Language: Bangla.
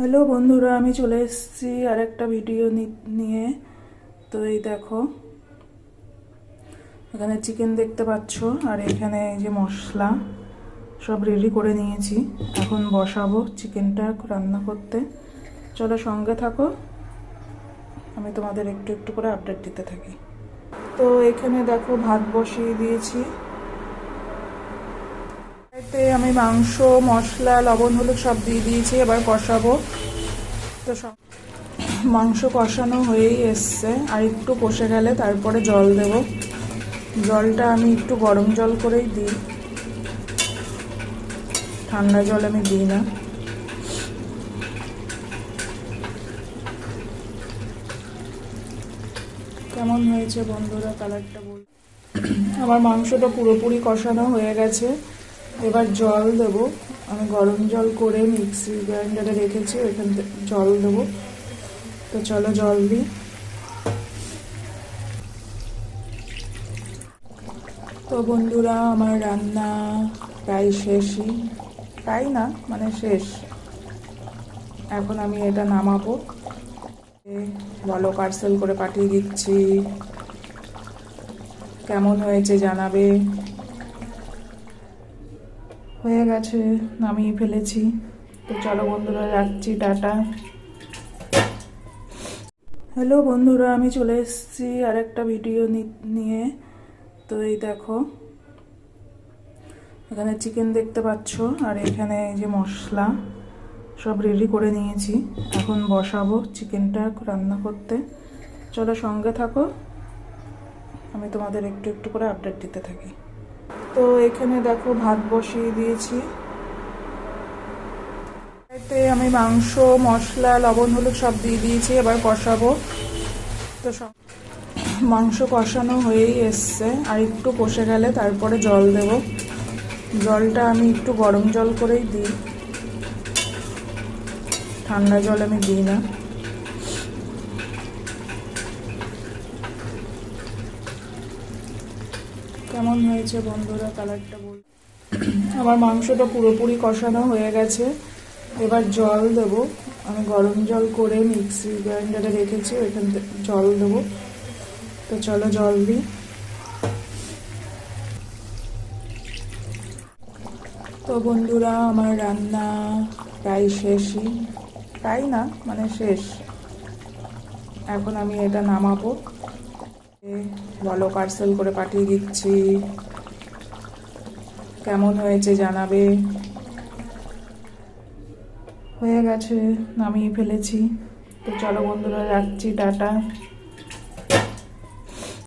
হ্যালো বন্ধুরা, আমি চলে এসেছি আরেকটা ভিডিও নিয়ে। তো এই দেখো, এখানে চিকেন দেখতে পাচ্ছ, আর এখানে এই যে মশলা সব রেডি করে নিয়েছি। এখন বসাবো চিকেনটা রান্না করতে। চলো সঙ্গে থাকো, আমি তোমাদের একটু একটু করে আপডেট দিতে থাকি। তো এখানে দেখো ভাত বসিয়ে দিয়েছি। এতে আমি মাংস, মশলা, লবণ, হলুদ সব দিয়ে দিয়েছি। এবার কষাবো। তো মাংস কষানো হয়েই এসছে, আর একটু কষে গেলে তারপরে জল দেব। জলটা আমি একটু গরম জল করেই দিই, ঠান্ডা জল আমি দিই না। কেমন হয়েছে বন্ধুরা কালারটা বল। আমার মাংসটা পুরোপুরি কষানো হয়ে গেছে। এবার জল দেব। আমি গরম জল করে মিক্সি গ্রাইন্ডারে রেখেছি, ওইখান থেকে জল দেবো। তো চলো জল দিই। তো বন্ধুরা, আমার রান্না প্রায় শেষই, তাই না মানে শেষ। এখন আমি এটা নামাবো। বলো, পার্সেল করে পাঠিয়ে দিচ্ছি। কেমন হয়েছে জানাবে। হয়ে গেছে, নামিয়ে ফেলেছি। তো চলো বন্ধুরা, রাখছি, টাটা। হ্যালো বন্ধুরা, আমি চলে এসেছি আরেকটা ভিডিও নিয়ে। তো এই দেখো, এখানে চিকেন দেখতে পাচ্ছ, আর এখানে এই যে মশলা সব রেডি করে নিয়েছি। এখন বসাবো চিকেনটা রান্না করতে। চলো সঙ্গে থাকো, আমি তোমাদের একটু একটু করে আপডেট দিতে থাকি। তো এখানে দেখো ভাত বসিয়ে দিয়েছি। এতে আমি মাংস, মশলা, লবণ, হলুদ সব দিয়ে দিয়েছি। এবার কষাবো। তো মাংস কষানো হয়েই এসছে, আর একটু কষে গেলে তারপরে জল দেব। জলটা আমি একটু গরম জল করেই দিই, ঠান্ডা জল আমি দিই না। কেমন হয়েছে বন্ধুরা কালারটা বল। আমার মাংসটা পুরোপুরি কষানো হয়ে গেছে। এবার জল দেব। আমি গরম জল করে মিক্সি গ্রাইন্ডারে রেখেছি, ওইখান থেকে জল দেবো। তো চলো জল দিই। তো বন্ধুরা, আমার রান্না প্রায় শেষই, তাই না মানে শেষ। এখন আমি এটা নামাবো। বলো, পার্সেল করে পাঠিয়ে দিচ্ছি। কেমন হয়েছে জানাবে। হয়ে গেছে, নামিয়ে ফেলেছি। তো চলো বন্ধুরা, রাখছি, টাটা।